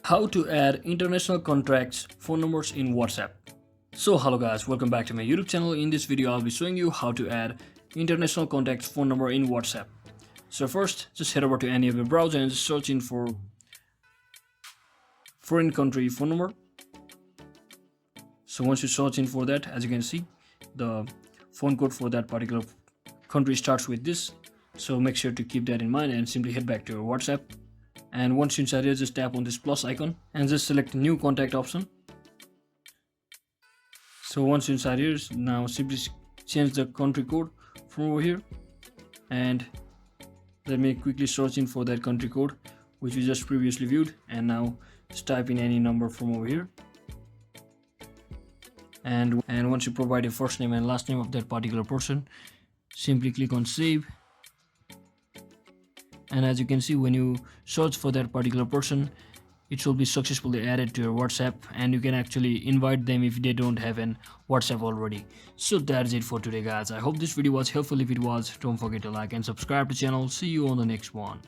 How to add international contacts phone numbers in WhatsApp. So hello guys, welcome back to my YouTube channel. In this video I'll be showing you how to add international contacts phone number in WhatsApp. So first, just head over to any of your browser and just search in for foreign country phone number. So once you search in for that, as you can see, the phone code for that particular country starts with this. So make sure to keep that in mind and simply head back to your WhatsApp. And once you're inside here, just tap on this plus icon and just select new contact option. So once you're inside here, now simply change the country code from over here, and let me quickly search in for that country code which we just previously viewed, and now just type in any number from over here. And once you provide your first name and last name of that particular person, simply click on save. And as you can see, when you search for that particular person, it will be successfully added to your WhatsApp, and you can actually invite them if they don't have an WhatsApp already. So that's it for today guys. I hope this video was helpful. If it was, don't forget to like and subscribe to the channel. See you on the next one.